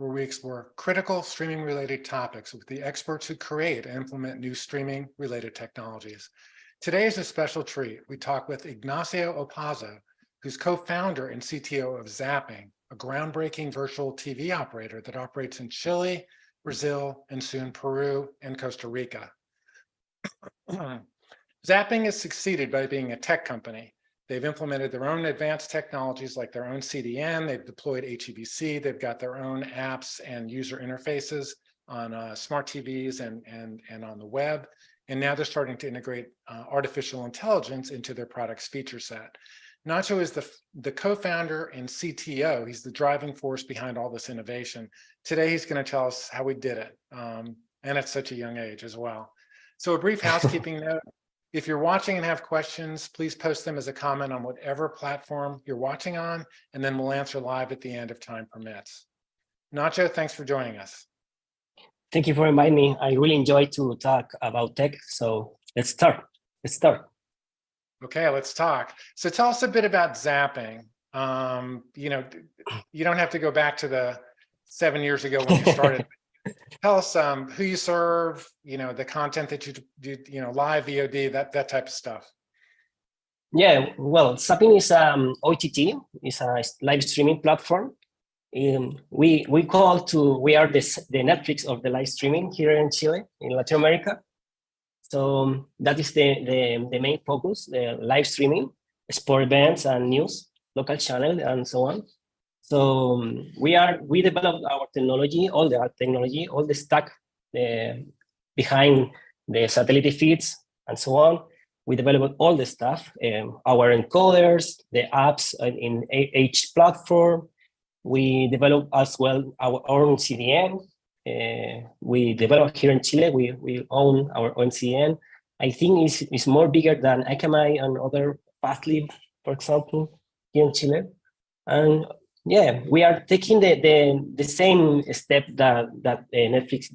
where we explore critical streaming-related topics with the experts who create and implement new streaming-related technologies. Today is a special treat. We talk with Ignacio Opazo, who's co-founder and CTO of Zapping, a groundbreaking virtual TV operator that operates in Chile, Brazil, and soon Peru and Costa Rica. Zapping has succeeded by being a tech company. They've implemented their own advanced technologies like their own CDN, they've deployed HEVC, they've got their own apps and user interfaces on smart TVs and on the web. And now they're starting to integrate artificial intelligence into their product's feature set. Nacho is the co-founder and CTO. He's the driving force behind all this innovation. Today, he's going to tell us how we did it, and at such a young age as well. So a brief housekeeping note. If you're watching and have questions, please post them as a comment on whatever platform you're watching on, and then we'll answer live at the end if time permits. Nacho, thanks for joining us. Thank you for inviting me. I really enjoy to talk about tech. So let's start. Okay, let's talk. So tell us a bit about Zapping. You don't have to go back to the 7 years ago when you started. Tell us who you serve, the content that you do, live, VOD, that type of stuff. Yeah, well, Zapping is OTT, is a live streaming platform. We are the Netflix of the live streaming here in Chile, in Latin America. So that is the main focus, the live streaming, sport events and news, local channel and so on. So we developed our technology, all the stack behind the satellite feeds and so on. We developed all the stuff, our encoders, the apps in each platform. We developed as well our own CDN. We developed here in Chile. We own our own CDN. I think it's more bigger than Akamai and other Fastly, for example, here in Chile. And yeah, we are taking the same step that Netflix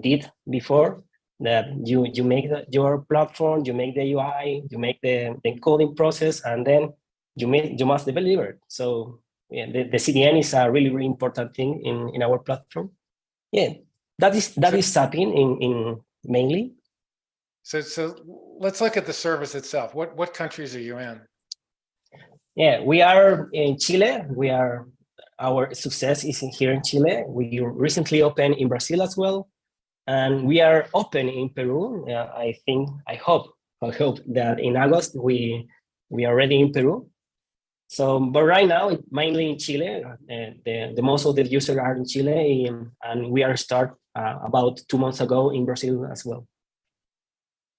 did before. That you make your platform, you make the UI, you make the encoding process, and then you must deliver it. So yeah, the CDN is a really, really important thing in our platform. Yeah, that is Zapping in mainly. So let's look at the service itself. What countries are you in? Yeah, we are in Chile. Our success is here in Chile. We recently opened in Brazil as well, and we are open in Peru. I hope that in August we are ready in Peru. So, but right now, mainly in Chile, the most of the users are in Chile, and we are start about 2 months ago in Brazil as well.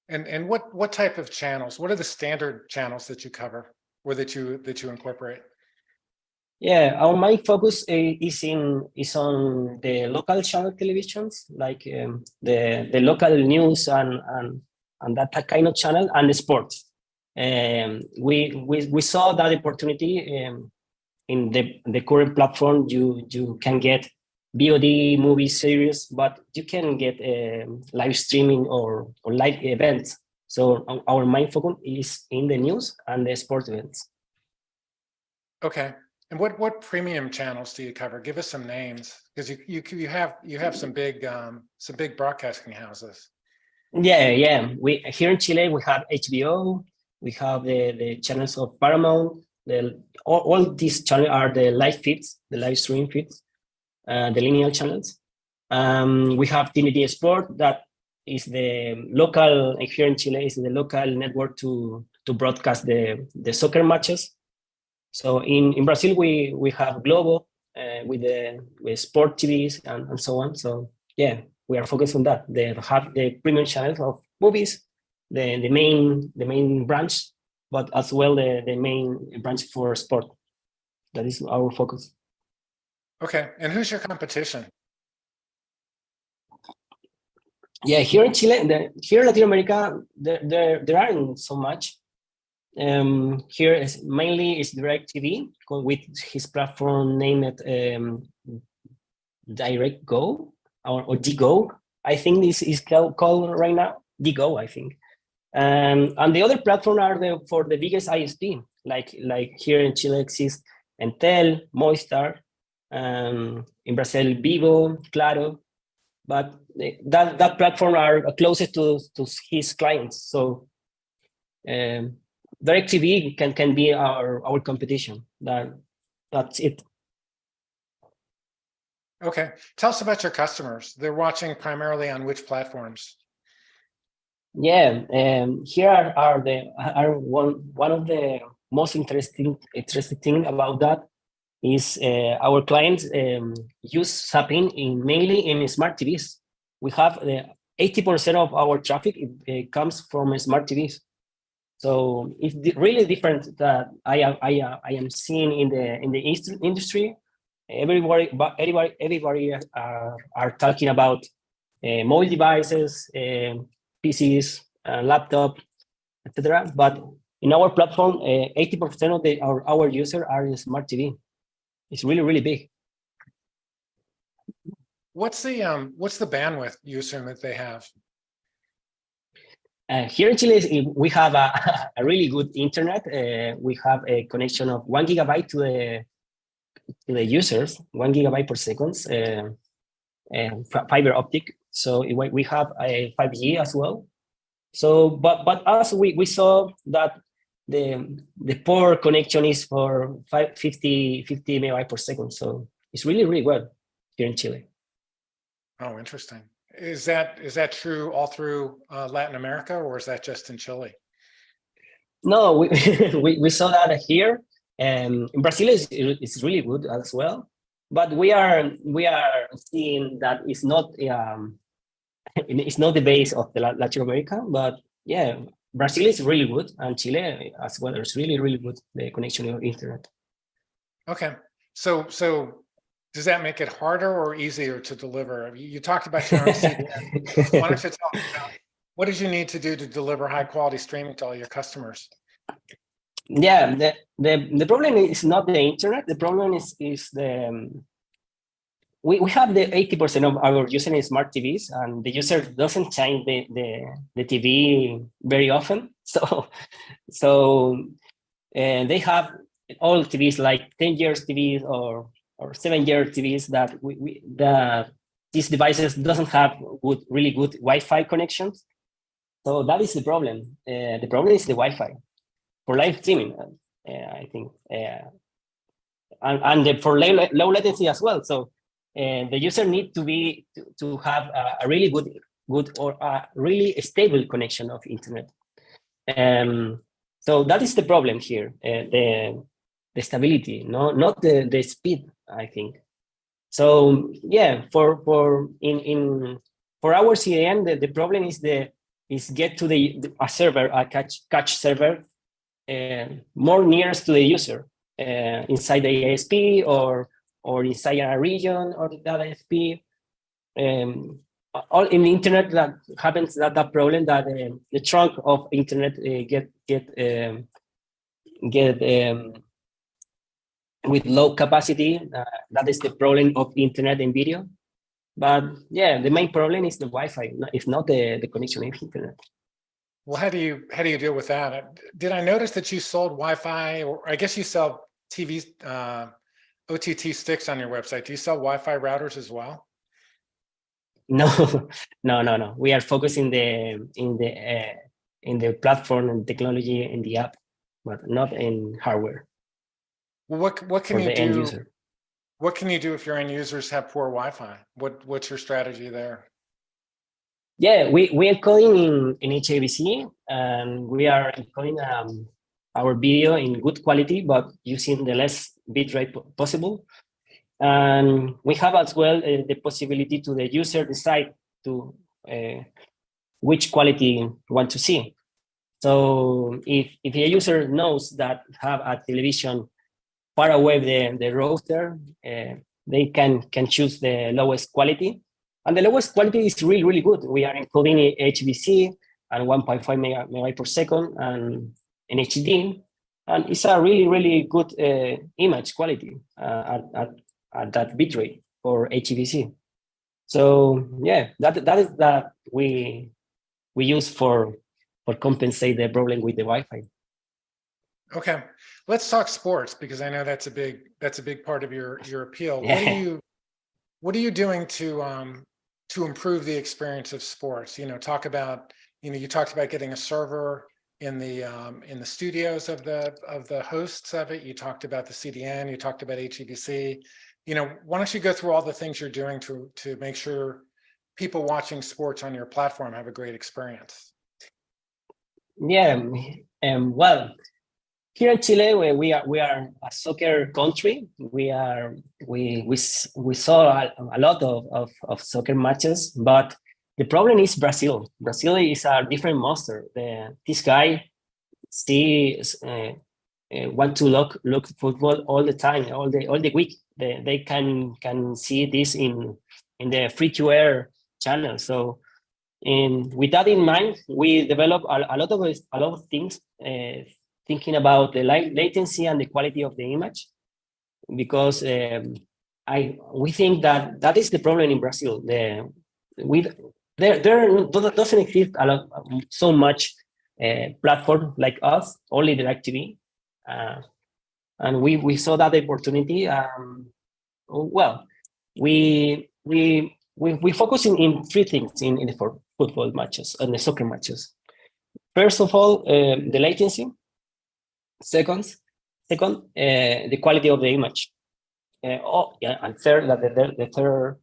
And what type of channels? What are the standard channels that you cover or that you incorporate? Yeah, our main focus is on the local channel televisions, like the local news and that kind of channel, and the sports. We saw that opportunity in the current platform. You can get VOD movie series, but you can get live streaming or live events. So our main focus is in the news and the sports events. Okay, and what premium channels do you cover? Give us some names, because you have some big broadcasting houses. Yeah. We here in Chile we have HBO. We have the channels of Paramount. All these channels are the live feeds, the live stream feeds, the linear channels. We have TNT Sport, that is the local, here in Chile, is the local network to broadcast the soccer matches. So in Brazil, we have Globo with sport TVs and so on. So yeah, we are focused on that. They have the premium channels of movies, the main branch, but as well the main branch for sport. That is our focus. Okay, and who's your competition? Yeah, here in Chile, here in Latin America, there aren't so much. Here is mainly DirecTV with his platform named Direct Go or DGO. I think this is called right now DGO, I think. And the other platform are for the biggest ISP, like here in Chile exists Entel, Movistar, in Brazil, Vivo, Claro, but that platform are closest to his clients. So DirecTV can be our competition. That's it. Okay, tell us about your customers. They're watching primarily on which platforms? Yeah, here are one of the most interesting thing about that is our clients use Zapping mainly in smart TVs. We have 80% of our traffic comes from smart TVs. So it's really different that I am seeing in the industry. Everybody are talking about mobile devices, PCs, laptop, etc. But in our platform, 80% of our users are in smart TV. It's really big. What's the bandwidth usage that they have? Here in Chile, we have a really good internet. We have a connection of 1 gigabyte to the users, 1 gigabyte per second, fiber optic. So we have a 5G as well. So, but us, we saw that the poor connection is for 50 megabytes per second. So it's really well here in Chile. Oh, interesting. Is that true all through Latin America, or is that just in Chile? No, we saw that here. In Brazil is really good as well. But we are seeing that it's not the base of the Latin America. But yeah, Brazil is really good, and Chile as well is really good, the connection of internet. Okay, so does that make it harder or easier to deliver? You talked about your own CDN. Why don't you tell me about what did you need to do to deliver high quality streaming to all your customers? Yeah, the problem is not the internet. The problem is the we have the 80% of our users in smart TVs, and the user doesn't change the TV very often. So they have old TVs like 10 years TVs or 7-year TVs that these devices doesn't have really good Wi-Fi connections. So that is the problem. The problem is the Wi-Fi for live streaming, I think, and for low latency as well. So the user need to have a really good or a really stable connection of internet. So that is the problem here. The stability, not the speed, I think. So yeah, for our CDN, the problem is get to a server, a catch server, more nearest to the user, inside the ASP or inside a region or the ISP. All in the internet that happens that problem that the trunk of internet get with low capacity. That is the problem of internet and video. But yeah, the main problem is the Wi-Fi. It's not the connection of internet. Well, how do you deal with that? Did I notice that you sold Wi-Fi, or I guess you sell TV OTT sticks on your website? Do you sell Wi-Fi routers as well? No. We are focusing in the platform and technology in the app, but not in hardware. Well, what can you do? End user. What can you do if your end users have poor Wi-Fi? What's your strategy there? Yeah, we are encoding in HAVC, and we are encoding our video in good quality, but using the less bitrate possible. And we have as well the possibility to the user decide to which quality you want to see. So if a user knows that have a television far away the router, they can choose the lowest quality. And the lowest quality is really good. We are encoding HVC and 1.5 megabytes per second and in HD. And it's a really good image quality at that bitrate for HVC. So yeah, that is that we use for compensate the problem with the Wi-Fi. Okay, let's talk sports because I know that's a big part of your appeal. Yeah. What are you doing to improve the experience of sports? You know, talk about, you know, you talked about getting a server in the studios of the hosts of it. You talked about the CDN, you talked about HEVC. You know, why don't you go through all the things you're doing to make sure people watching sports on your platform have a great experience? Yeah. Well, here in Chile, where we are a soccer country, we saw a lot of soccer matches, but the problem is Brazil. Brazil is a different monster. This guy sees want to look football all the time, all the week. They can see this in the free to air channel. So, with that in mind, we develop a lot of things, thinking about the latency and the quality of the image, because we think that is the problem in Brazil. There doesn't exist so much platform like us, only the live TV, and we saw that opportunity. Well, we focus in three things in the football matches and the soccer matches. First of all, the latency. Second, the quality of the image. And third, the third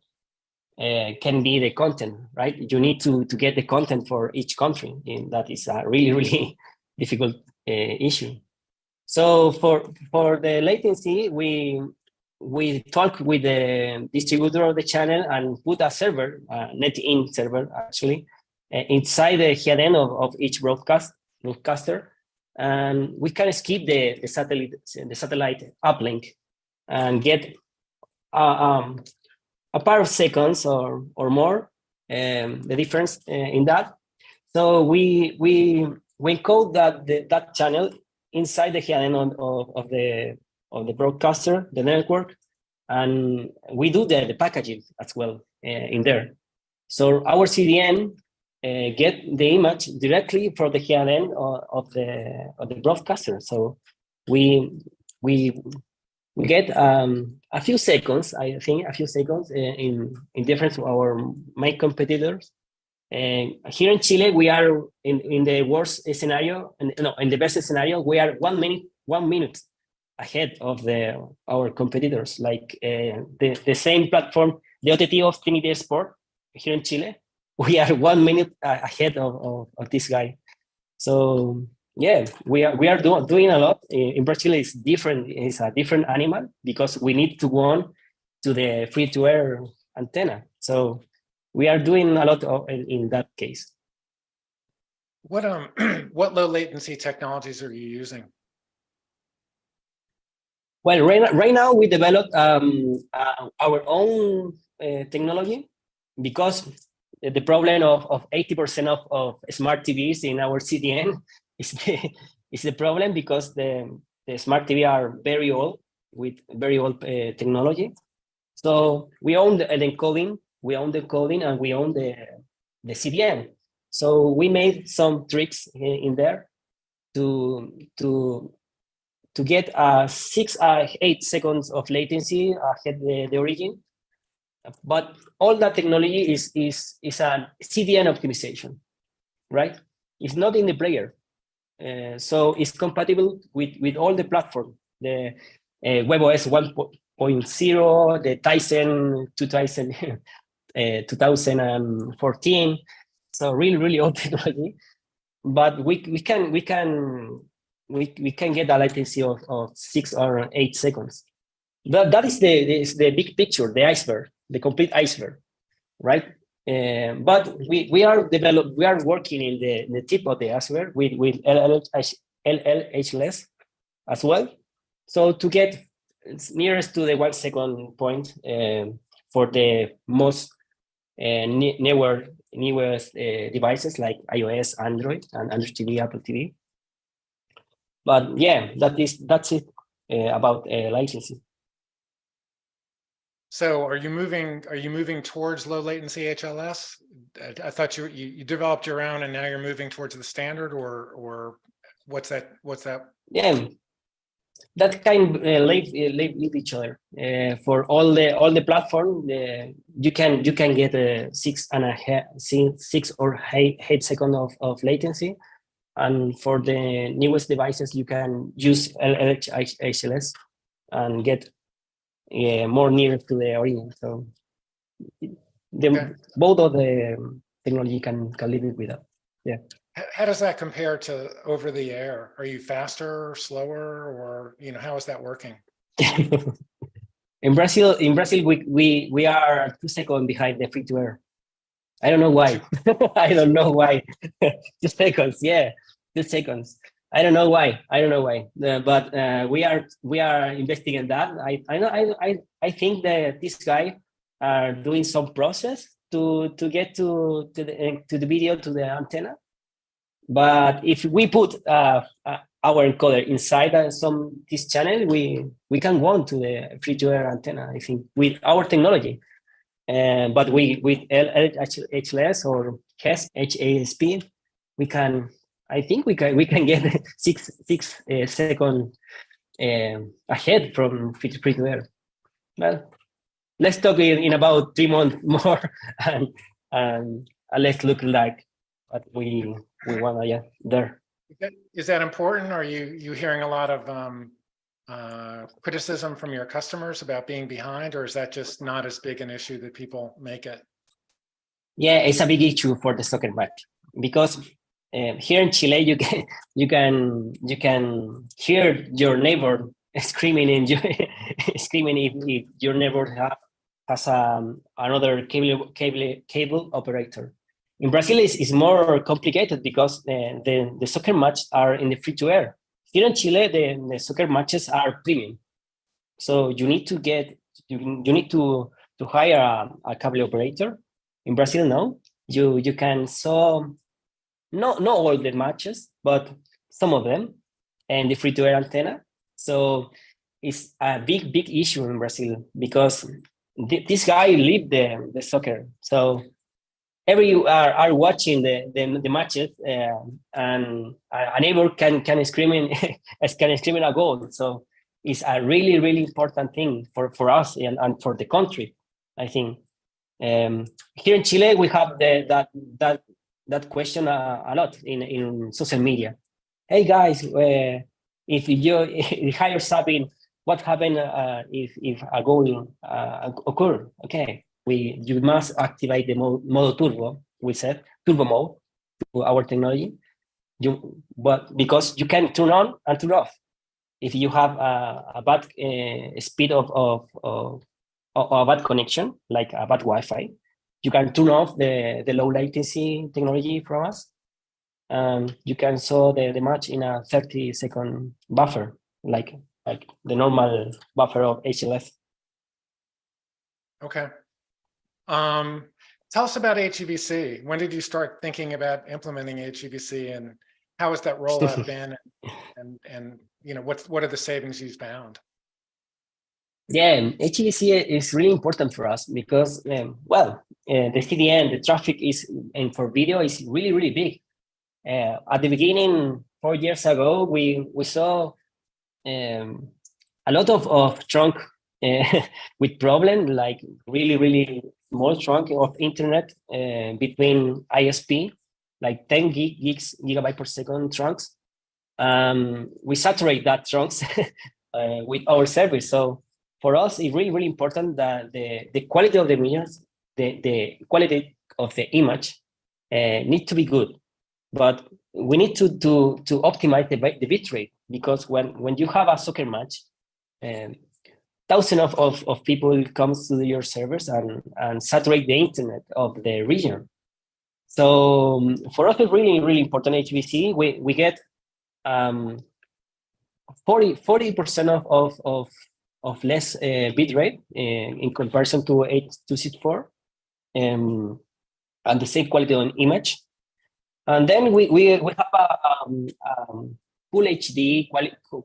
can be the content, right? You need to get the content for each country, and that is a really difficult issue. So for the latency, we talk with the distributor of the channel and put a server, net-in server actually, inside the head-end of each broadcaster, and we can skip the satellite uplink and get a pair of seconds or more, the difference in that. So we encode that channel inside the head-end of the broadcaster, the network, and we do the packaging as well in there. So our CDN get the image directly from the head-end of the broadcaster. So we get a few seconds, I think, in difference to our main competitors. And here in Chile, we are in the worst scenario, in the best scenario, we are 1 minute ahead of our competitors. Like the same platform, the OTT of Trinity Sport here in Chile, we are 1 minute ahead of this guy. So yeah, we are doing a lot. In Brazil, it's different. It's a different animal because we need to go on to the free-to-air antenna. So we are doing a lot in that case. What what low latency technologies are you using? Well, right now we developed our own technology, because the problem of 80% of smart TVs in our CDN is the problem, because the smart TV are very old, with very old technology. So we own the encoding, and we own the CDN. So we made some tricks in there to get 8 seconds of latency ahead the origin. But all that technology is a CDN optimization, right? It's not in the player. So it's compatible with all the platform, the WebOS 1.0, the Tizen 2014. So really old technology, but we can get a latency of 6 or 8 seconds. That is the big picture, the iceberg, the complete iceberg, right? But we are working in the tip of the iceberg with LLHLS as well. So to get nearest to the 1 second point for the most newest devices like iOS, Android, and Android TV, Apple TV. But yeah, that's it about latency. So are you moving towards low latency HLS? I thought you developed your own and now you're moving towards the standard, or What's that? Yeah, that kind live each other. For all the platform, you can get a 6 or 8 seconds of latency, and for the newest devices, you can use LHLS and get more near to the origin. So both of the technology can live with that. Yeah. How does that compare to over the air? Are you faster or slower, or how is that working? In Brazil, we are 2 seconds behind the free to air. I don't know why. I don't know why. 2 seconds, yeah, 2 seconds. I don't know why. But we are investing in that. I think that this guy are doing some process to get to the video, to the antenna. But if we put our encoder inside this channel, we can go on to the free-to-air antenna, I think, with our technology. But with LHLS or HASP, I think we can get 6 seconds ahead from free-to-air. Well, let's talk in about 3 months more, and let's look like what we want to there. Is that important? Are you hearing a lot of criticism from your customers about being behind, or is that just not as big an issue that people make it? Yeah, it's a big issue for the soccer match, because here in Chile you can hear your neighbor screaming if your neighbor has another cable operator. In Brazil, it's more complicated because the soccer matches are in the free-to-air. Here in Chile, the soccer matches are premium, so you need to hire a cable operator. In Brazil, no, you can not all the matches, but some of them, and the free-to-air antenna. So it's a big issue in Brazil because this guy lived the soccer, so. Every are watching the matches, and a neighbor can scream in a goal. So it's a really important thing for us and for the country, I think. Here in Chile, we have that question a lot in social media. Hey guys, if you hire Zapping, what happened if a goal occur? Okay. You must activate the mode turbo. We said turbo mode to our technology. But because you can turn on and turn off. If you have a bad speed of a bad connection, like a bad Wi-Fi, you can turn off the low latency technology from us. You can show the match in a 30-second buffer, like the normal buffer of HLS. Okay. Tell us about HEVC. When did you start thinking about implementing HEVC, and how has that rollout been? And what are the savings you've found? Yeah, HEVC is really important for us because the CDN, the traffic and for video is really big. At the beginning, 4 years ago, we saw a lot of trunk with problem, like really small trunk of internet between ISP, like 10 gigabyte per second trunks. We saturate that trunks with our service. So for us, it's really important that the quality of the images, the quality of the image need to be good. But we need to optimize the bitrate, because when you have a soccer match, thousands of people comes to your servers and saturate the internet of the region. So for us, it's really important HVC. We get 40% of less bit rate in comparison to 8264, and the same quality on image. And then we have a full HD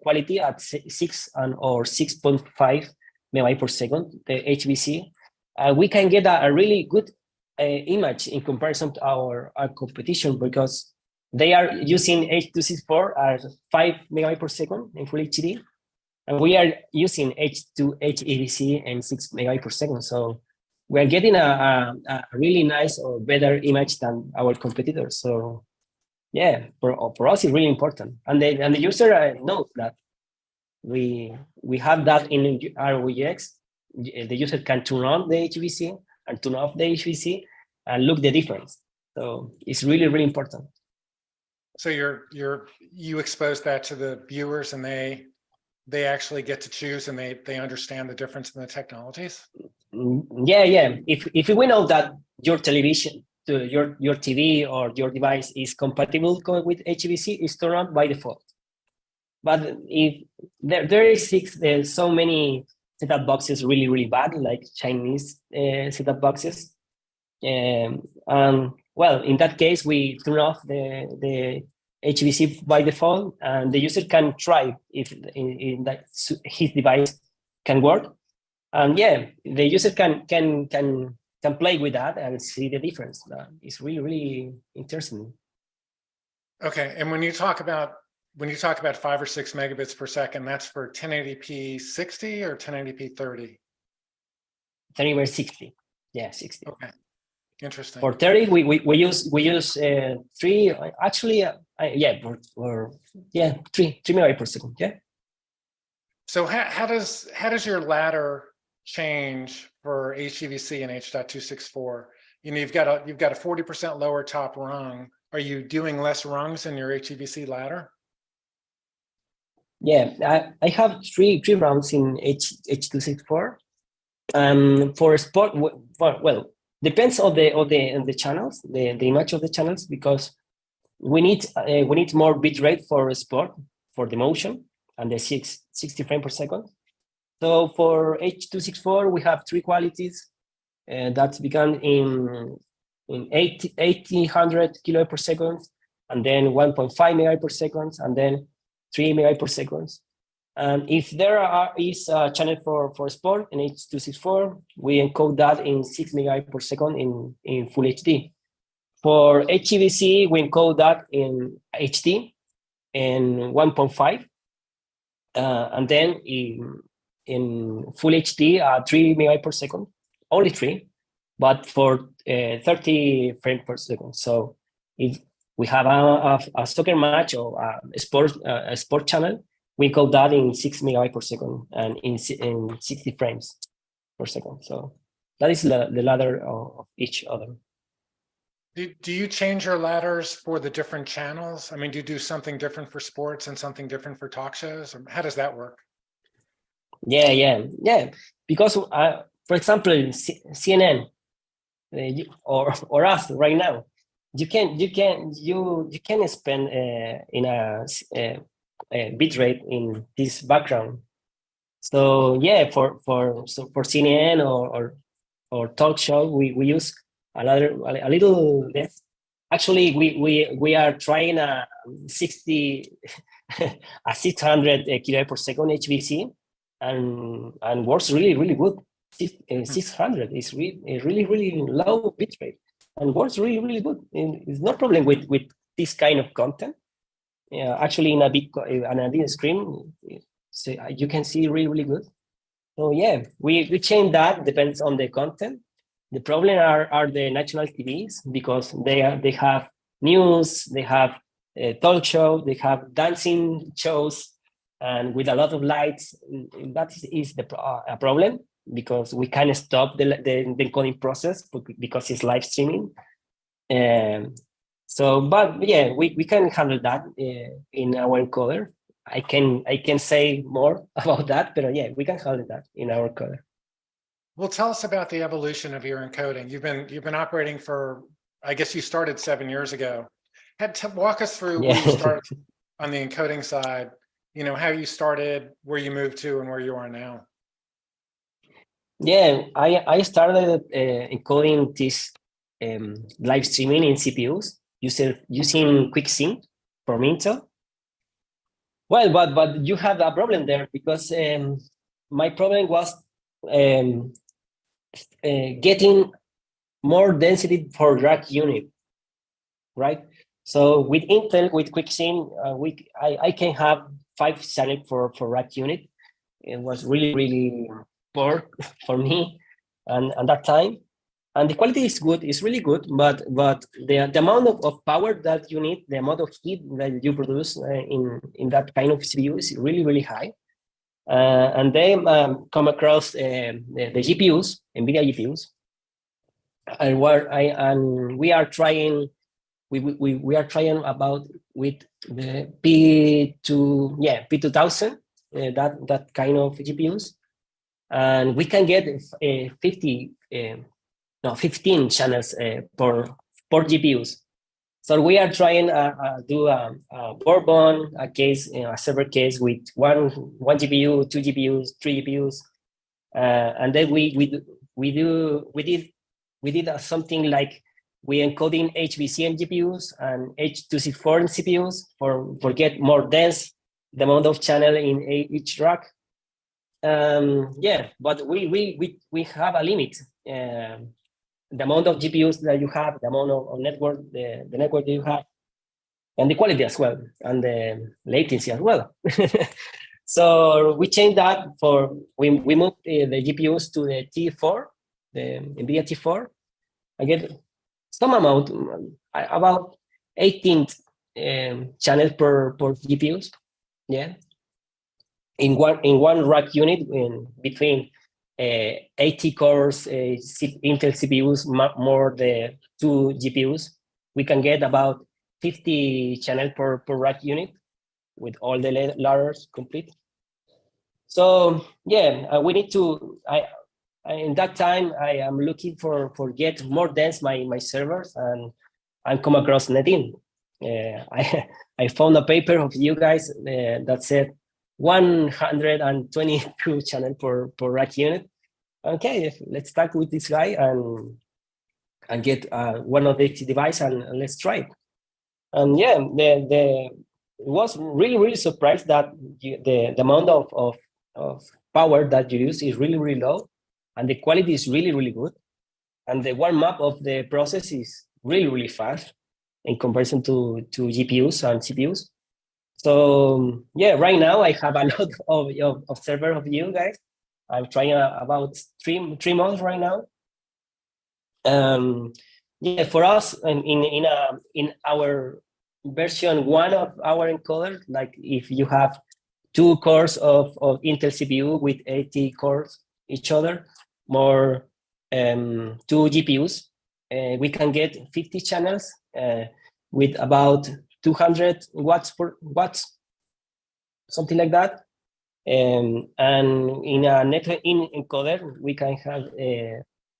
quality at 6 or 6.5 megabyte per second, the HVC. We can get a really good image in comparison to our competition, because they are using H.264 at 5 megabits per second in Full HD, and we are using H2HEVC and 6 megabits per second. So we are getting a really nice or better image than our competitors. So yeah, for us, it's really important, and the user knows that we have that in our UX. The user can turn on the HVC and turn off the HVC and look the difference. So it's really, really important. So you expose that to the viewers, and they actually get to choose, and they understand the difference in the technologies. Yeah. If we know that your television, your TV or your device is compatible with HVC, it's turned on by default. But if there is so many setup boxes really, really bad, like Chinese setup boxes. And well, in that case, we turn off the HVC by default, and the user can try if in that his device can work. And yeah, the user can play with that and see the difference. It's really, really interesting. Okay, and when you talk about 5 or 6 megabits per second, that's for 1080p 60 or 1080p 30? 1080p 60. Yeah, 60. Okay, interesting. For 30, we use 3. Actually, yeah, for 3 megabits per second. Yeah. So how does your ladder change for HEVC and H.264? You've got a 40% lower top rung. Are you doing less rungs in your HEVC ladder? Yeah, I have three rungs in H.264. For sport, well, depends on the channels, the image of the channels, because we need more bit rate for sport, for the motion and the 60 frames per second. So for H.264, we have 3 qualities that began in 1800 kilobytes per second, and then 1.5 megabits per second, and then 3 megabits per second. And if there is a channel for sport in H.264, we encode that in 6 megabits per second in Full HD. For HEVC, we encode that in HD in 1.5, and then in Full HD 3 megabits per second, only 3, but for 30 frames per second. So if we have a soccer match or a sport channel, we encode that in 6 megabits per second and in 60 frames per second. So that is the ladder of each other. Do you change your ladders for the different channels? I mean, do you do something different for sports and something different for talk shows? Or how does that work? Yeah. Because for example, CNN or us right now, you can spend in a bit rate in this background. So yeah, for CNN or talk show, we use a little less. Actually, we are trying a 600 kilobytes per second HVC, and works really good. 600 is really low bit rate and works really good. And it's no problem with this kind of content. Actually, in a big screen, so you can see really good. So yeah, we change that, depends on the content. The problem are the national TVs, because they have news, they have a talk show, they have dancing shows, and with a lot of lights. That is a problem, because we can't stop the encoding process because it's live streaming. So, but yeah, we can handle that in our encoder. I can say more about that, but yeah, we can handle that in our encoder. Well, tell us about the evolution of your encoding. You've been operating for, I guess you started 7 years ago. Walk us through where you started on the encoding side. How you started, where you moved to, and where you are now. Yeah, I started encoding this live streaming in CPUs using QuickSync from Intel. Well, but you have a problem there, because my problem was getting more density for rack unit, right? So with Intel, with QuickSync, I can have 5 channels for rack unit. It was really poor for me and at that time. And the quality is good, it's really good, but the amount of power that you need, the amount of heat that you produce in that kind of CPU is really high. And they come across the GPUs, NVIDIA GPUs, and we are trying. We are trying about with the P2000 that kind of GPUs, and we can get 15 channels per GPUs. So we are trying do a bourbon a case, a server case with one GPU, 2 GPUs, 3 GPUs, and then we did something like we encoding HBCN GPUs and H264 CPUs for get more dense the amount of channel in each rack. But we have a limit. The amount of GPUs that you have, the amount of network, the network that you have, and the quality as well, and the latency as well. So we changed that we moved the GPUs to the T4, the NVIDIA T4. I get some amount, about 18 channels per GPUs. Yeah, in one rack unit between 80 cores, Intel CPUs, more the 2 GPUs, we can get about 50 channels per rack unit with all the ladders complete. So yeah, we need to. In that time, I am looking for get more dense my servers, and I come across Netin. I found a paper of you guys that said 122 channel per rack unit. Okay, let's start with this guy and get one of the device and let's try it. And yeah, it was really surprised that the amount of power that you use is really low, and the quality is really good, and the warm up of the process is really fast in comparison to GPUs and CPUs. So yeah, right now I have a lot of server of you guys. I'm trying about 3 months right now. Yeah, for us in our version 1 of our encoder, like if you have 2 cores of Intel CPU with 80 cores each other, more 2 GPUs, we can get 50 channels with about 200 watts, something like that. And in a network encoder, we can have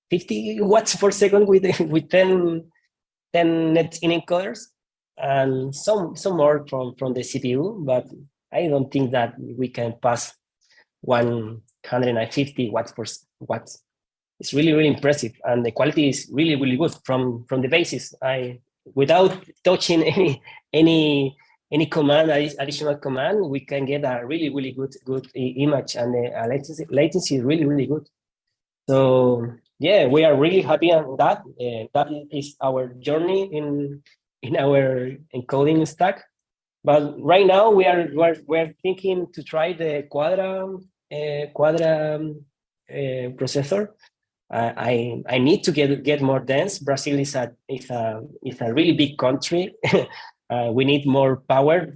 50 watts per second with 10 net in encoders, and some more from the CPU, but I don't think that we can pass 150 watts. It's really impressive, and the quality is really good from the basis. Without touching any command, additional command, we can get a really good image, and the latency is really good. So yeah, we are really happy on that. That is our journey in our encoding stack. But right now we're thinking to try the Quadra processor. I need to get more dense. Brazil is a really big country. We need more power,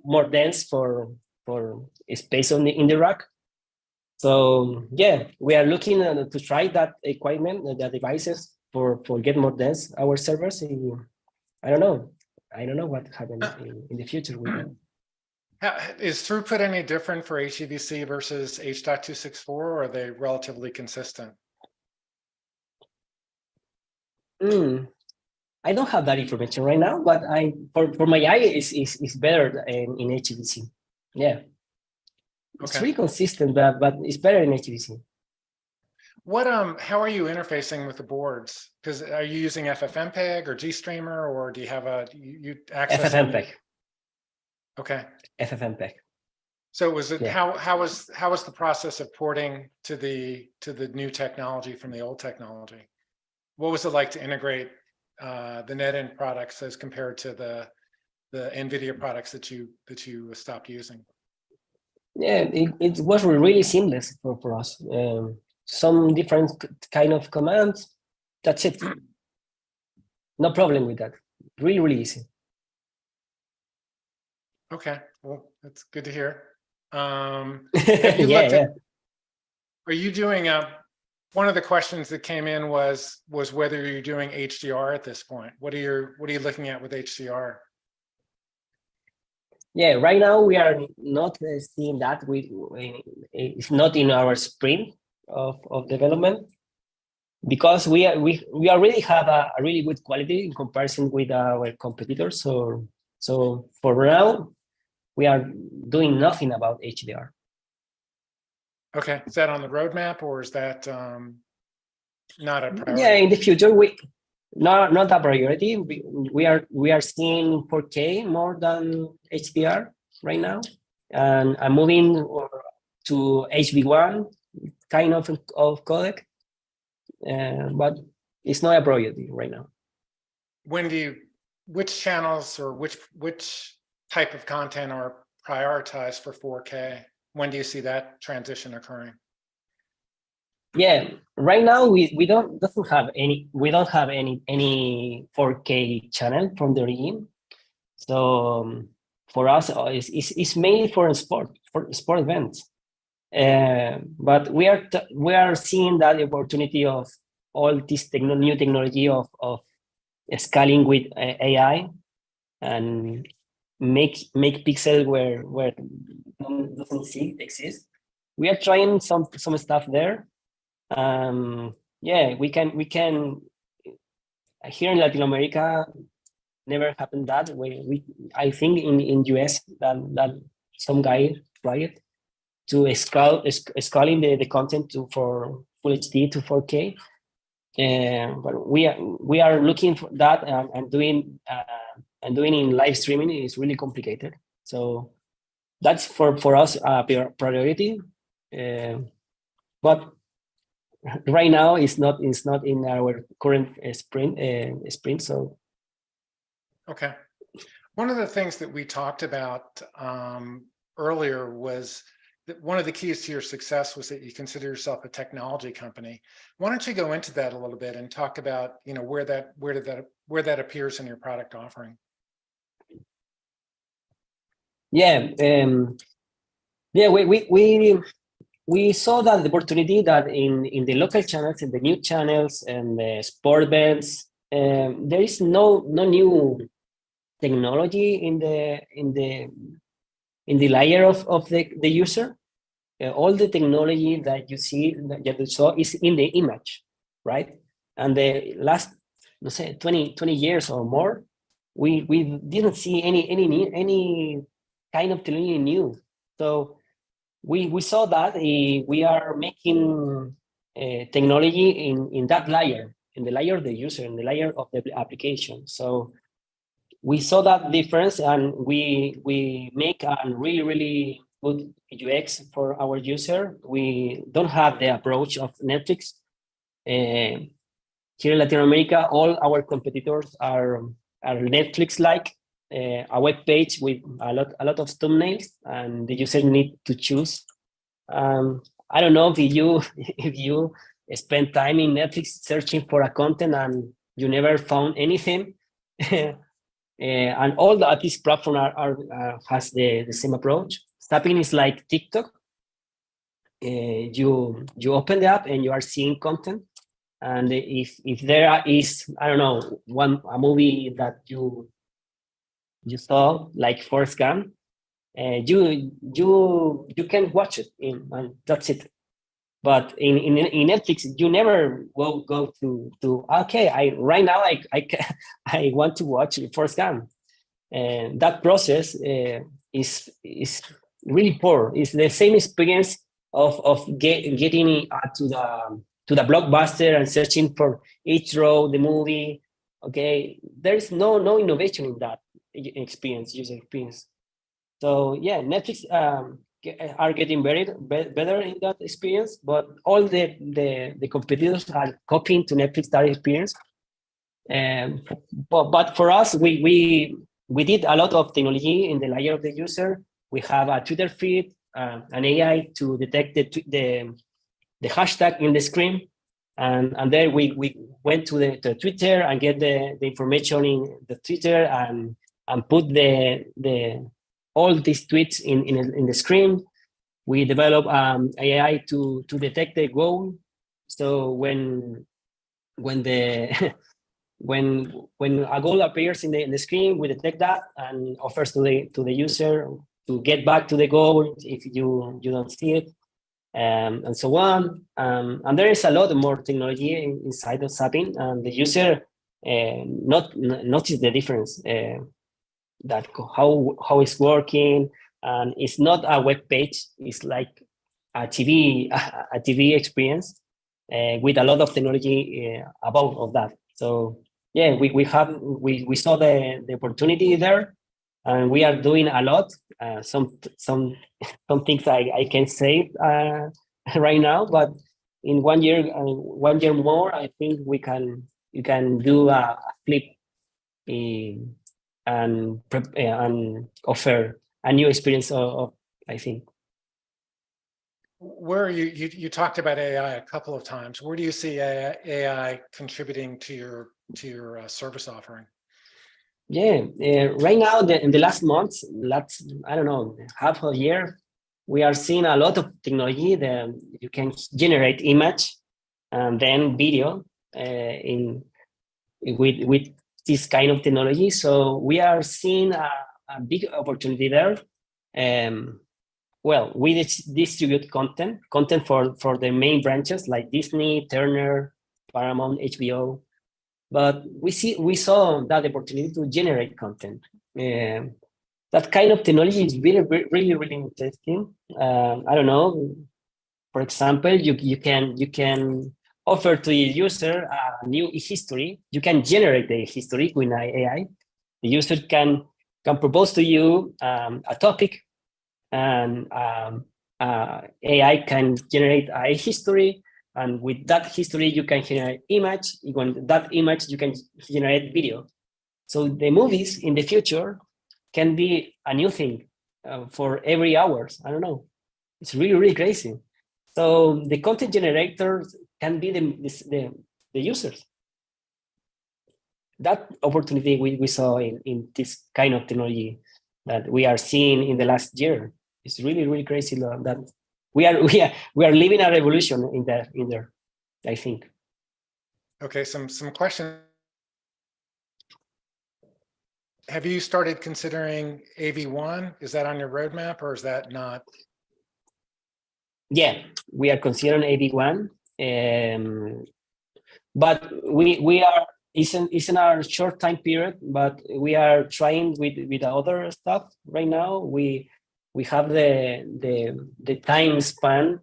more dense for space in the rack. So yeah, we are looking to try that equipment, the devices for get more dense our servers. I don't know what happens in the future with them. Is throughput any different for HEVC versus H.264, or are they relatively consistent? I don't have that information right now, but for my eye is better in HEVC. Yeah. It's really consistent, but it's better in HEVC. How are you interfacing with the boards? Because are you using FFmpeg or GStreamer, or do you have you access FFmpeg? Okay. FFmpeg. So was it how was the process of porting to the new technology from the old technology? What was it like to integrate the net end products as compared to the NVIDIA products that you stopped using? Yeah, it was really seamless for us. Some different kind of commands. That's it. No problem with that. Really, really easy. Okay, well, that's good to hear. Yeah, yeah. Are you doing one of the questions that came in was whether you're doing HDR at this point. What are you looking at with HDR? Yeah, right now we are not seeing that. It's not in our sprint of development because we already have a really good quality in comparison with our competitors. So for now, we are doing nothing about HDR. Okay, is that on the roadmap or is that not a priority? Yeah, in the future not a priority. We are seeing 4K more than HDR right now, and I'm moving to HV1 kind of codec, but it's not a priority right now. Which channels or which type of content are prioritized for 4K? When do you see that transition occurring? Yeah, right now we don't have any 4K channel from the origin. So for us, it's mainly for sport events. But we are seeing that opportunity of all this new technology of scaling with AI and make pixel where doesn't exist. We are trying some stuff there. Yeah, we can here in Latin America never happened that way. I think in US that some guy tried to scaling the content for full HD to 4K. But we are looking for that and doing in live streaming is really complicated. So that's for us a priority. But right now it's not in our current sprint. So okay, one of the things that we talked about earlier was that one of the keys to your success was that you consider yourself a technology company. Why don't you go into that a little bit and talk about where that appears in your product offering? Yeah, we saw that the opportunity that in the local channels, in the new channels and the sport events, there is no new technology in the layer of the user. All the technology that you saw is in the image, right? And the last, let's say 20 years or more, we didn't see any kind of technology new. So we saw that we are making technology in that layer, in the layer of the user, in the layer of the application. So we saw that difference, and we make a really good UX for our user. We don't have the approach of Netflix. Here in Latin America, all our competitors are Netflix-like. A web page with a lot of thumbnails, and the user need to choose. I don't know if you spend time in Netflix searching for a content and you never found anything. And all these platforms has the same approach. Zapping is like TikTok. You open the app and you are seeing content, and if there is, I don't know, a movie that you saw, like Forrest Gump, you can watch it and that's it. But in Netflix, you never will go to okay, right now I want to watch Forrest Gump, and that process is really poor. It's the same experience of getting to the blockbuster and searching for each row the movie. Okay, there's no innovation in that user experience. So yeah, Netflix are getting better in that experience, but all the competitors are copying to Netflix that experience. But for us, we did a lot of technology in the layer of the user. We have a Twitter feed, an AI to detect the hashtag in the screen. And there we went to the Twitter and get the information in the Twitter and put all these tweets in the screen. We develop AI to detect the goal. So when the when a goal appears in the screen, we detect that and offers to the user to get back to the goal if you don't see it, and so on. And there is a lot more technology inside of Zapping, and the user not notice the difference that how it's working, and it's not a web page. It's like a TV experience with a lot of technology above of that. So yeah, we saw the opportunity there, and we are doing a lot. Some things I can say right now, but in 1 year, 1 year more, I think you can do a flip and offer a new experience of I think. Where are you talked about AI a couple of times. Where do you see AI contributing to your service offering? Yeah, right now in the last months, I don't know, half a year, we are seeing a lot of technology that you can generate image and then video with this kind of technology. So we are seeing a big opportunity there. Well, we distribute content for the main branches like Disney, Turner, Paramount, HBO. But we saw that opportunity to generate content. That kind of technology is really interesting. I don't know. For example, you can offer to the user a new history. You can generate the history with AI. The user can propose to you a topic, and AI can generate a history. And with that history, you can generate image. With that image, you can generate video. So the movies in the future can be a new thing for every hours. I don't know. It's really crazy. So the content generators can be the users. That opportunity we saw in this kind of technology that we are seeing in the last year. It's really crazy that we are living a revolution in there, I think. Okay, some questions. Have you started considering AV1? Is that on your roadmap or is that not? Yeah, we are considering AV1, but we are it's in our short time period, but we are trying with other stuff right now. We have the time span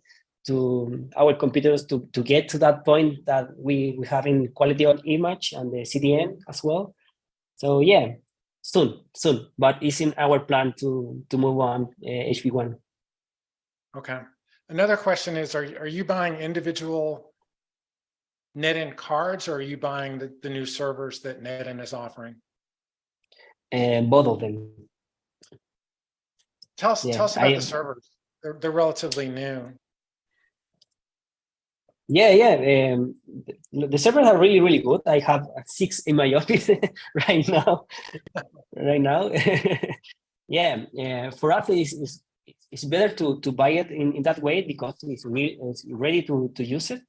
to our computers to get to that point that we having quality of image and the CDN as well. So yeah, soon, but it's in our plan to move on HV1. Okay. Another question is, are you buying individual NetIn cards, or are you buying the new servers that NetIn is offering? Both of them. Tell us about the servers. They're relatively new. Yeah. The servers are really good. I have 6 in my office right now. Yeah. For us, it's better to buy it in that way because it's ready to use it.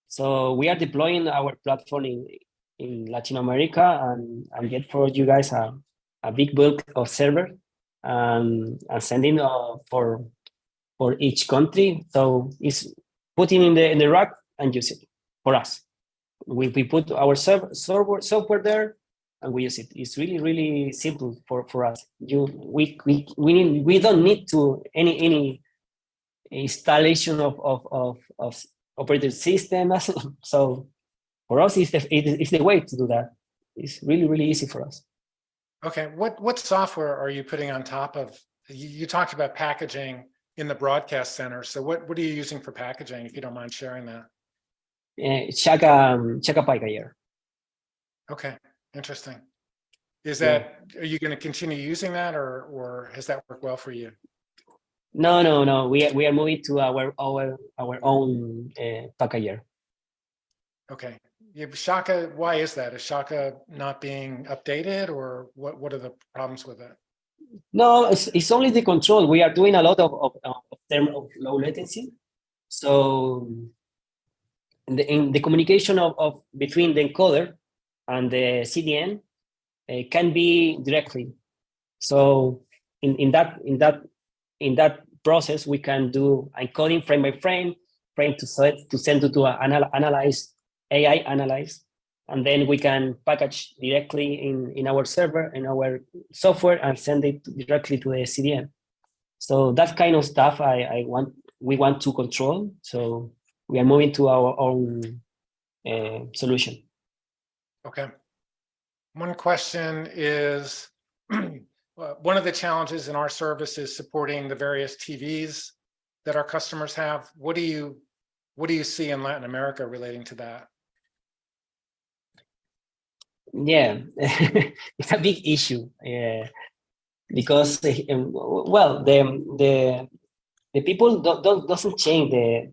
So we are deploying our platform in Latin America and get for you guys a big bulk of server and sending for each country. So it's putting in the rack and use it for us. We put our software there and we use it. It's really simple for us. We don't need to any installation of operating system. So for us, it's the way to do that. It's really easy for us. Okay, what software are you putting on top of? You talked about packaging in the broadcast center. So what are you using for packaging, if you don't mind sharing that? Chaka Pikayer. Okay, interesting. Is that, are you going to continue using that, or has that worked well for you? No. We are moving to our own packager. Okay. Yeah, Shaka, why is that? Is Shaka not being updated, or what are the problems with it? No, it's only the control. We are doing a lot of term of low latency. So in the communication of between the encoder and the CDN can be directly. So in that process, we can do encoding frame by frame to send it to analyze AI analyze, and then we can package directly in our server, in our software, and send it directly to the CDN. So that kind of stuff we want to control. So we are moving to our own solution. Okay. One question is, one of the challenges in our service is supporting the various TVs that our customers have. What do you see in Latin America relating to that? Yeah, it's a big issue. Because well, the people doesn't change their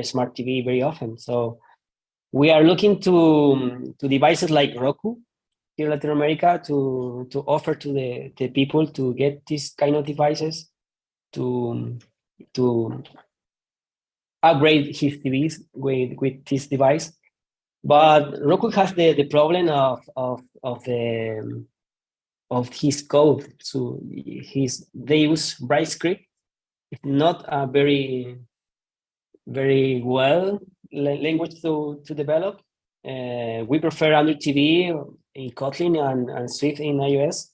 smart TV very often. So we are looking to devices like Roku here in Latin America to offer to the people to get these kind of devices to upgrade his TVs with this device. But Roku has the problem of his code. So they use Bright script. It's not a very well language to develop. We prefer Android TV in Kotlin and Swift in iOS.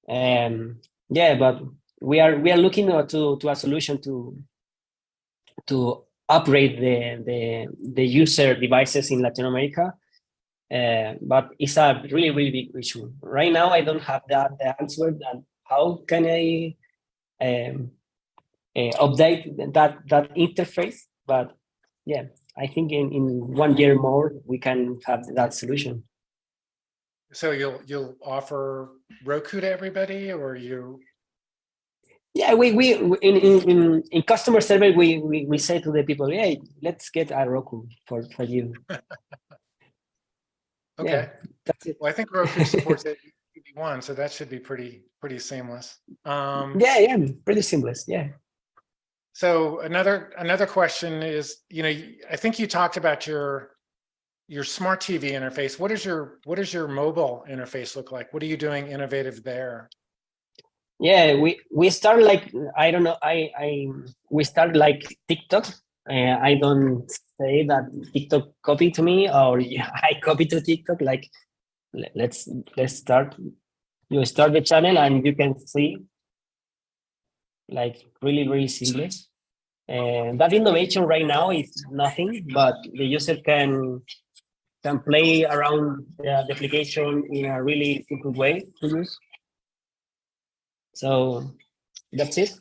Yeah, but we are looking to a solution to upgrade the user devices in Latin America. But it's a really big issue. Right now, I don't have the answer. And how can I update that interface? But yeah, I think in 1 year more we can have that solution. So you'll offer Roku to everybody, or you? Yeah, we in customer service we say to the people, hey, let's get a Roku for you. Okay, yeah, that's it. Well, I think Roku supports AV1, so that should be pretty seamless. Yeah, pretty seamless. Yeah. So another question is, I think you talked about your smart TV interface. What does your mobile interface look like? What are you doing innovative there? Yeah, we start like, I don't know, we start like TikTok. I don't say that TikTok copy to me, or I copy to TikTok. Like, let's start. You start the channel and you can see, like, really seamless. That innovation right now is nothing, but the user can play around the application in a really simple way to use. So that's it.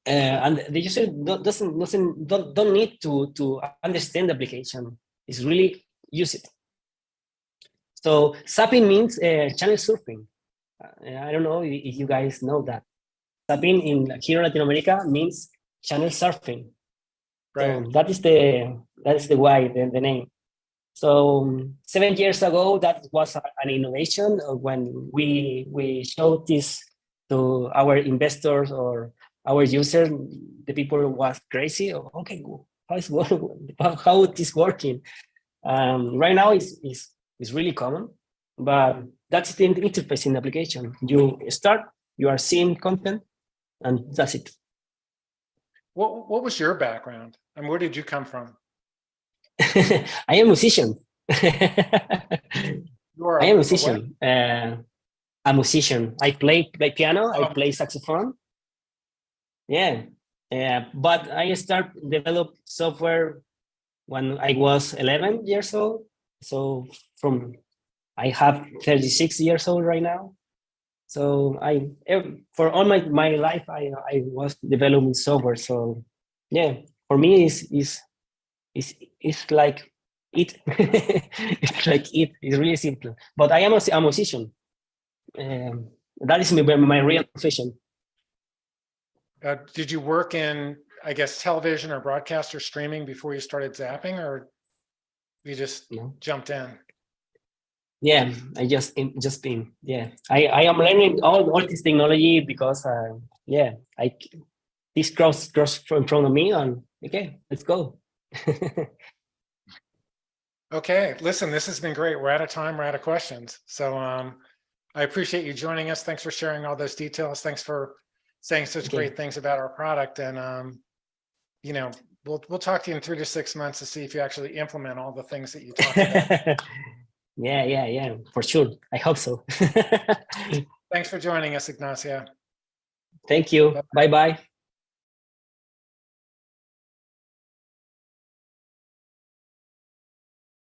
And the user don't need to understand the application. It's really use it. So zapping means channel surfing. I don't know if you guys know that. Zapping here in Latin America means channel surfing. Right. So that is the why, the name. So 7 years ago, that was an innovation when we showed this to our investors or our users. The people was crazy. Okay, how it is working? Right now, it's really common, but that's the interface in the application. You start, you are seeing content, and that's it. What was your background, and where did you come from? I am a musician. I am a musician. A musician. I play piano. I play saxophone. Yeah. But I start develop software when I was 11 years old. So I have 36 years old right now. So for all my life I was developing software. So yeah, for me it's like It. It's like it. It's really simple. But I am a musician. That is my real profession. Did you work in, I guess, television or broadcast or streaming before you started Zapping, or you just jumped in? Yeah, I just been. Yeah, I am learning all this technology because this cross in front of me, and okay, let's go. Okay, listen, this has been great. We're out of time. We're out of questions. So I appreciate you joining us. Thanks for sharing all those details. Thanks for saying such great things about our product. And we'll talk to you in 3 to 6 months to see if you actually implement all the things that you talked about. Yeah, for sure. I hope so. Thanks for joining us, Ignacio. Thank you. Bye-bye.